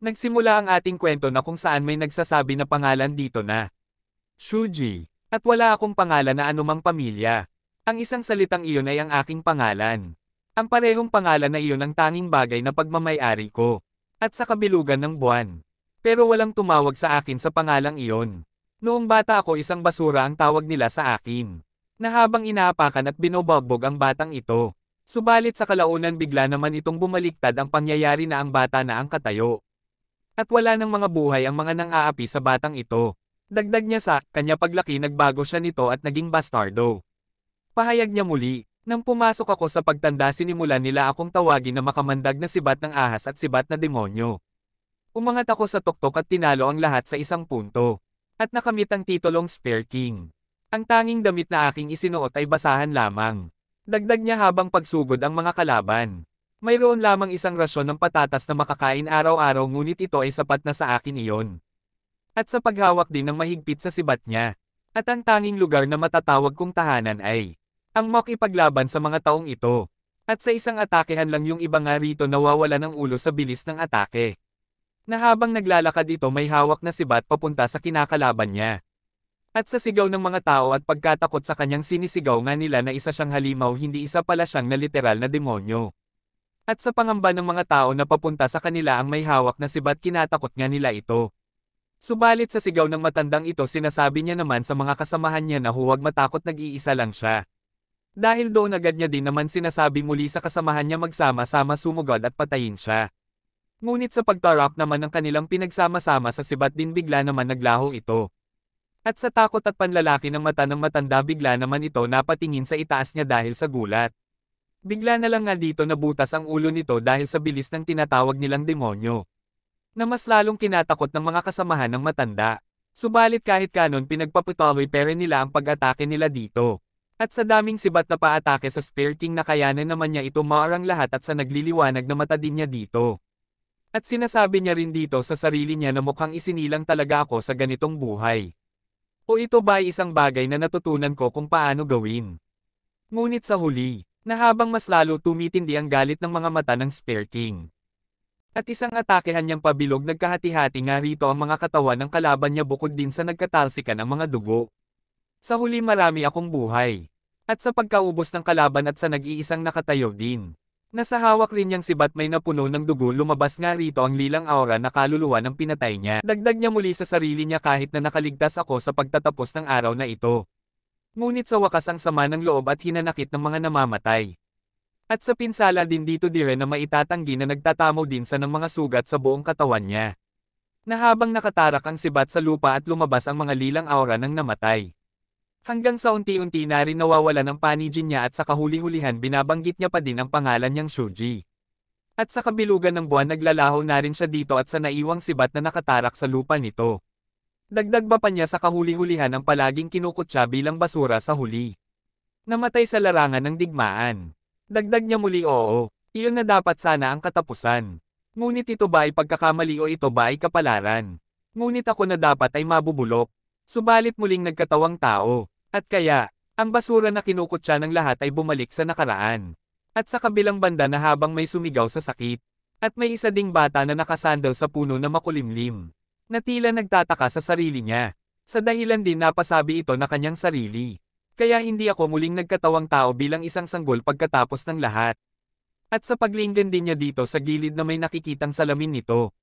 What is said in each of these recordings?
Nagsimula ang ating kwento na kung saan may nagsasabi na pangalan dito na Shuji, at wala akong pangalan na anumang pamilya. Ang isang salitang iyon ay ang aking pangalan. Ang parehong pangalan na iyon ang tanging bagay na pagmamay-ari ko. At sa kabilugan ng buwan. Pero walang tumawag sa akin sa pangalang iyon. Noong bata ako isang basura ang tawag nila sa akin. Na habang inaapakan at binobagbog ang batang ito. Subalit sa kalaunan bigla naman itong bumaliktad ang pangyayari na ang bata na ang katayo. At wala ng mga buhay ang mga nang-aapi sa batang ito. Dagdag niya sa kanya paglaki nagbago siya nito at naging bastardo. Pahayag niya muli, nang pumasok ako sa pagtanda sinimulan nila akong tawagin na makamandag na sibat ng ahas at sibat na demonyo. Umangat ako sa tuktok at tinalo ang lahat sa isang punto. At nakamit ang titulong Spear King. Ang tanging damit na aking isinuot ay basahan lamang. Dagdag niya habang pagsugod ang mga kalaban. Mayroon lamang isang rasyon ng patatas na makakain araw-araw ngunit ito ay sapat na sa akin iyon. At sa paghawak din ng mahigpit sa sibat niya. At ang tanging lugar na matatawag kong tahanan ay ang makipaglaban sa mga taong ito. At sa isang atakehan lang yung iba nga rito nawawala ng ulo sa bilis ng atake. Na habang naglalakad ito may hawak na sibat papunta sa kinakalaban niya. At sa sigaw ng mga tao at pagkatakot sa kanyang sinisigaw nga nila na isa siyang halimaw hindi isa pala siyang na literal na demonyo. At sa pangamba ng mga tao na papunta sa kanila ang may hawak na sibat kinatakot nga nila ito. Subalit sa sigaw ng matandang ito sinasabi niya naman sa mga kasamahan niya na huwag matakot nag-iisa lang siya. Dahil doon agad niya din naman sinasabi muli sa kasamahan niya magsama-sama sumugod at patayin siya. Ngunit sa pagtarap naman ng kanilang pinagsama-sama sa sibat din bigla naman naglaho ito. At sa takot at panlalaki ng mata ng matanda bigla naman ito napatingin sa itaas niya dahil sa gulat. Bigla na lang nga dito nabutas ang ulo nito dahil sa bilis ng tinatawag nilang demonyo. Na mas lalong kinatakot ng mga kasamahan ng matanda. Subalit kahit kanon pinagpapatuloy pere nila ang pag-atake nila dito. At sa daming sibat na paatake sa Spear King nakayanan naman niya ito maarang lahat at sa nagliliwanag na mata din niya dito. At sinasabi niya rin dito sa sarili niya na mukhang isinilang talaga ako sa ganitong buhay. O ito ba ay isang bagay na natutunan ko kung paano gawin? Ngunit sa huli, na habang mas lalo tumitindi ang galit ng mga mata ng Spear King. At isang atakehan niyang pabilog nagkahati-hati nga rito ang mga katawan ng kalaban niya bukod din sa nagkatalsikan ang mga dugo. Sa huli marami akong buhay. At sa pagkaubos ng kalaban at sa nag-iisang nakatayo din. Nasa hawak rin niyang sibat may napuno ng dugo lumabas nga rito ang lilang aura na kaluluwa ng pinatay niya. Dagdag niya muli sa sarili niya kahit na nakaligtas ako sa pagtatapos ng araw na ito. Ngunit sa wakas ang sama ng loob at hinanakit ng mga namamatay. At sa pinsala din dito dire na maitatanggi na nagtatamo din sa ng mga sugat sa buong katawan niya. Na habang nakatarak ang sibat sa lupa at lumabas ang mga lilang aura ng namatay. Hanggang sa unti-unti na rin nawawala ng panijin niya at sa kahuli-hulihan binabanggit niya pa din ang pangalan niyang Shuji. At sa kabilugan ng buwan naglalaho na rin siya dito at sa naiwang sibat na nakatarak sa lupa nito. Dagdag ba pa niya sa kahuli-hulihan ang palaging kinukutya bilang basura sa huli. Namatay sa larangan ng digmaan. Dagdag niya muli oo, iyon na dapat sana ang katapusan. Ngunit ito ba ay pagkakamali o ito ba ay kapalaran? Ngunit ako na dapat ay mabubulok. Subalit muling nagkatawang tao. At kaya, ang basura na kinukutya ng lahat ay bumalik sa nakaraan. At sa kabilang banda na habang may sumigaw sa sakit. At may isa ding bata na nakasandal sa puno na makulimlim. Na tila nagtataka sa sarili niya. Sa dahilan din napasabi ito na kanyang sarili. Kaya hindi ako muling nagkatawang tao bilang isang sanggol pagkatapos ng lahat. At sa paglinggan din niya dito sa gilid na may nakikitang salamin nito.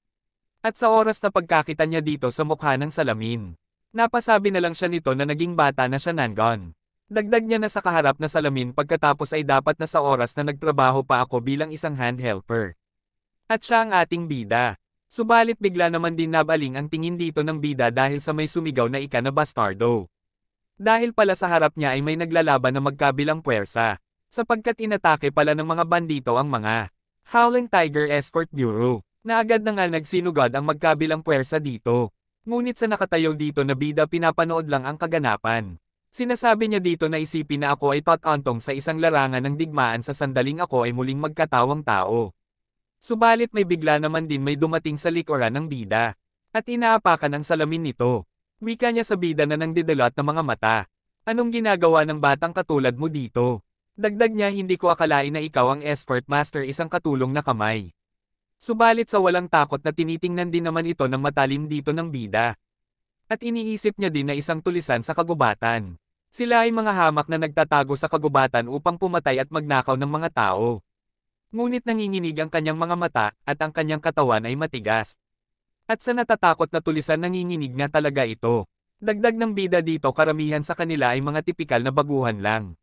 At sa oras na pagkakita niya dito sa mukha ng salamin. Napasabi na lang siya nito na naging bata na siya nangon. Dagdag niya na sa kaharap na salamin pagkatapos ay dapat na sa oras na nagtrabaho pa ako bilang isang hand helper. At siya ang ating bida. Subalit bigla naman din nabaling ang tingin dito ng bida dahil sa may sumigaw na ika na bastardo. Dahil pala sa harap niya ay may naglalaban na magkabilang puwersa, sapagkat inatake pala ng mga bandito ang mga Howling Tiger Escort Bureau, na agad na nga nagsinugad ang magkabilang puwersa dito. Ngunit sa nakatayo dito na bida pinapanood lang ang kaganapan. Sinasabi niya dito na isipin na ako ay tatantong sa isang larangan ng digmaan sa sandaling ako ay muling magkatawang tao. Subalit may bigla naman din may dumating sa likuran ng bida. At inaapakan ang salamin nito. Wika niya sa bida na nangdidilat ng mga mata. Anong ginagawa ng batang katulad mo dito? Dagdag niya hindi ko akalain na ikaw ang escort master isang katulong na kamay. Subalit sa walang takot na tinitingnan din naman ito ng matalim dito ng bida. At iniisip niya din na isang tulisan sa kagubatan. Sila ay mga hamak na nagtatago sa kagubatan upang pumatay at magnakaw ng mga tao. Ngunit nanginginig ang kanyang mga mata, at ang kanyang katawan ay matigas. At sa natatakot na tulisan nanginginig nga talaga ito. Dagdag ng bida dito karamihan sa kanila ay mga tipikal na baguhan lang.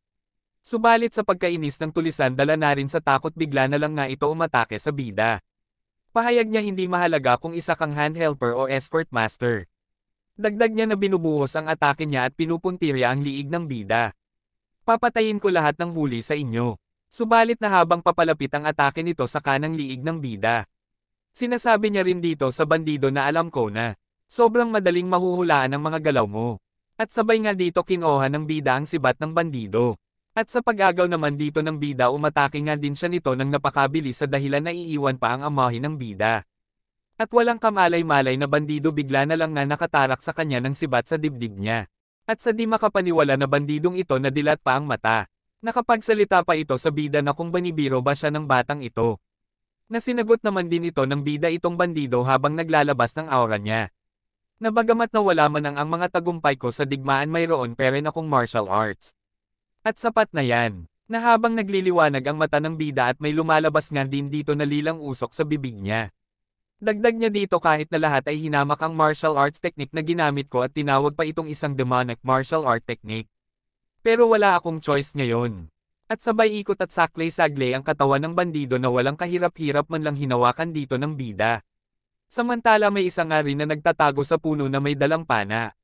Subalit sa pagkainis ng tulisan dala na rin sa takot bigla na lang nga ito umatake sa bida. Pahayag niya hindi mahalaga kung isa kang hand helper o escort master. Dagdag niya na binubuhos ang atake niya at pinupuntirya ang liig ng bida. Papatayin ko lahat ng huli sa inyo. Subalit na habang papalapit ang atake nito sa kanang liig ng bida. Sinasabi niya rin dito sa bandido na alam ko na, sobrang madaling mahuhulaan ang mga galaw mo. At sabay nga dito kinuha ng bida ang sibat ng bandido. At sa pag-agaw naman dito ng bida umatake nga din siya nito ng napakabilis sa dahilan na iiwan pa ang amahin ng bida. At walang kamalay-malay na bandido bigla na lang nga nakatarak sa kanya ng sibat sa dibdib niya. At sa di makapaniwala na bandidong ito nadilat pa ang mata. Nakapagsalita pa ito sa bida na kung banibiro ba siya ng batang ito. Nasinagot naman din ito ng bida itong bandido habang naglalabas ng aura niya. Nabagamat na wala man ang mga tagumpay ko sa digmaan mayroon pa rin akong martial arts. At sapat na yan, na habang nagliliwanag ang mata ng bida at may lumalabas nga din dito na lilang usok sa bibig niya. Dagdag niya dito kahit na lahat ay hinamak ang martial arts technique na ginamit ko at tinawag pa itong isang demonic martial art technique. Pero wala akong choice ngayon. At sabay ikot at saklay-saglay ang katawan ng bandido na walang kahirap-hirap man lang hinawakan dito ng bida. Samantala may isa nga rin na nagtatago sa puno na may dalang pana.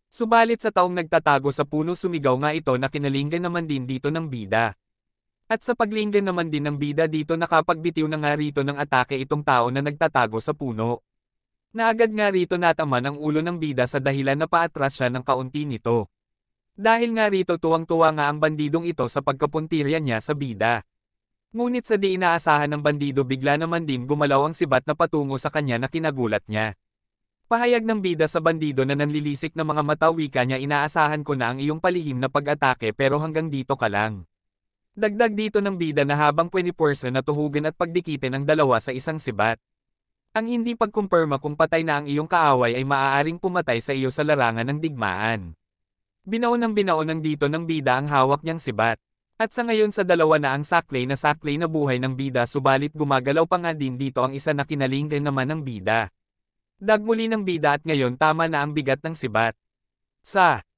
Subalit sa taong nagtatago sa puno sumigaw nga ito na kinalinggan naman din dito ng bida. At sa paglinggan naman din ng bida dito nakapagbitiw na nga rito ng atake itong tao na nagtatago sa puno. Naagad nga rito nataman ang ulo ng bida sa dahilan na paatras siya ng kaunti nito. Dahil nga rito tuwang-tuwa nga ang bandidong ito sa pagkapuntirya niya sa bida. Ngunit sa di inaasahan ng bandido bigla naman din gumalaw ang sibat na patungo sa kanya na kinagulat niya. Pahayag ng bida sa bandido na nanlilisik na mga mata wika niya inaasahan ko na ang iyong palihim na pag-atake pero hanggang dito ka lang. Dagdag dito ng bida na habang 20% na tuhugan at pagdikitin ang dalawa sa isang sibat. Ang hindi pagkumpirma kung patay na ang iyong kaaway ay maaaring pumatay sa iyo sa larangan ng digmaan. Binaon ng dito ng bida ang hawak niyang sibat. At sa ngayon sa dalawa na ang saklay na buhay ng bida subalit gumagalaw pa nga din dito ang isa na kinalinggan naman ng bida. Dagmuli ng bida at ngayon tama na ang bigat ng sibat.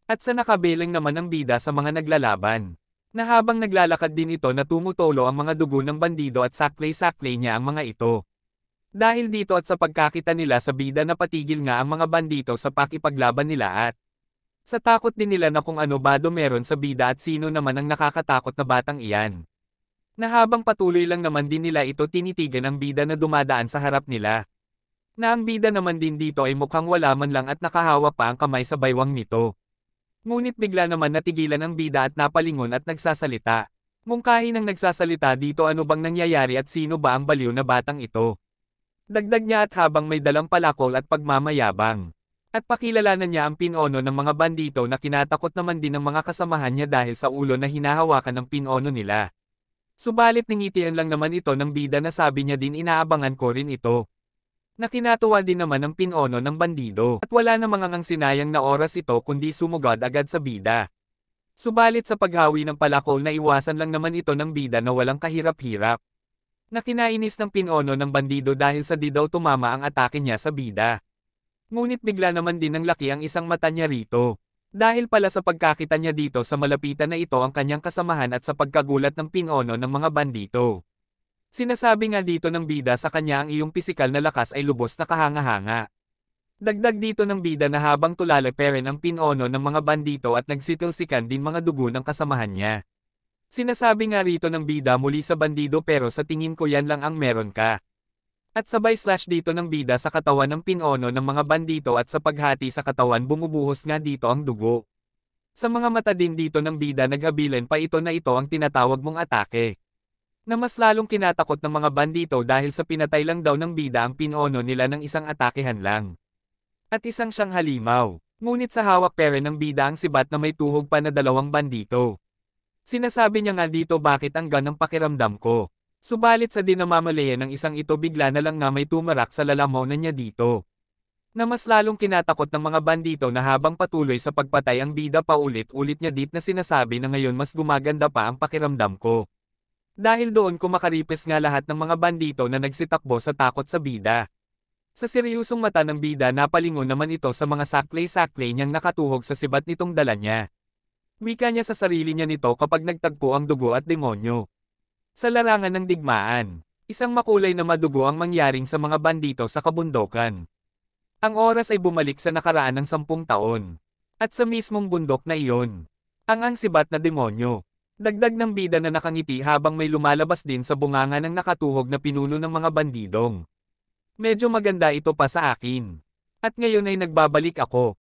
At sa nakabelang naman ng bida sa mga naglalaban. Na habang naglalakad din ito na tumutolo ang mga dugo ng bandido at saklay-saklay niya ang mga ito. Dahil dito at sa pagkakita nila sa bida napatigil nga ang mga bandito sa pakipaglaban nila at sa takot din nila na kung ano ba meron sa bida at sino naman ang nakakatakot na batang iyan. Na habang patuloy lang naman din nila ito tinitigan ang bida na dumadaan sa harap nila. Na ang bida naman din dito ay mukhang wala man lang at nakahawak pa ang kamay sa baywang nito. Ngunit bigla naman natigilan ang bida at napalingon at nagsasalita. Mungkahi nang nagsasalita dito ano bang nangyayari at sino ba ang baliw na batang ito. Dagdag niya at habang may dalang palakol at pagmamayabang. At pakilalanan niya ang pinono ng mga bandito na kinatakot naman din ng mga kasamahan niya dahil sa ulo na hinahawakan ng pinono nila. Subalit ningitian lang naman ito ng bida na sabi niya din inaabangan ko rin ito. Na kinatuwa din naman ng pinono ng bandido. At wala namang ang sinayang na oras ito kundi sumugod agad sa bida. Subalit sa paghawi ng palakol na iwasan lang naman ito ng bida na walang kahirap-hirap. Na kinainis ng pinono ng bandido dahil sa di daw tumama ang atake niya sa bida. Ngunit bigla naman din ng laki ang isang mata niya rito. Dahil pala sa pagkakita niya dito sa malapitan na ito ang kanyang kasamahan at sa pagkagulat ng pinono ng mga bandito. Sinasabi nga dito ng bida sa kanya ang iyong pisikal na lakas ay lubos na kahanga-hanga. Dagdag dito ng bida na habang tulalaperin ang pinono ng mga bandito at nagsitilsikan din mga dugo ng kasamahan niya. Sinasabi nga rito ng bida muli sa bandido pero sa tingin ko yan lang ang meron ka. At sabay slash dito ng bida sa katawan ng pinono ng mga bandito at sa paghati sa katawan bumubuhos nga dito ang dugo. Sa mga mata din dito ng bida naghabilan pa ito na ito ang tinatawag mong atake. Na mas lalong kinatakot ng mga bandito dahil sa pinatay lang daw ng bida ang pinono nila ng isang atakehan lang. At isang siyang halimaw. Ngunit sa hawak pere ng bida ang sibat na may tuhog pa na 2 bandito. Sinasabi niya nga dito bakit ang ganang pakiramdam ko. Subalit sa dinamamalayan ng isang ito bigla na lang nga may tumarak sa lalamunan niya dito. Na mas lalong kinatakot ng mga bandito na habang patuloy sa pagpatay ang bida paulit-ulit niya dit na sinasabi na ngayon mas gumaganda pa ang pakiramdam ko. Dahil doon ko makaripes nga lahat ng mga bandito na nagsitakbo sa takot sa bida. Sa seryosong mata ng bida napalingon naman ito sa mga saklay-saklay niyang nakatuhog sa sibat nitong dala niya. Wika niya sa sarili niya nito kapag nagtagpo ang dugo at demonyo. Sa larangan ng digmaan, isang makulay na madugo ang mangyaring sa mga bandito sa kabundukan. Ang oras ay bumalik sa nakaraan ng 10 taon. At sa mismong bundok na iyon, ang sibat na demonyo. Dagdag ng bida na nakangiti habang may lumalabas din sa bunganga ng nakatuhog na pinuno ng mga bandidong. Medyo maganda ito pa sa akin. At ngayon ay nagbabalik ako.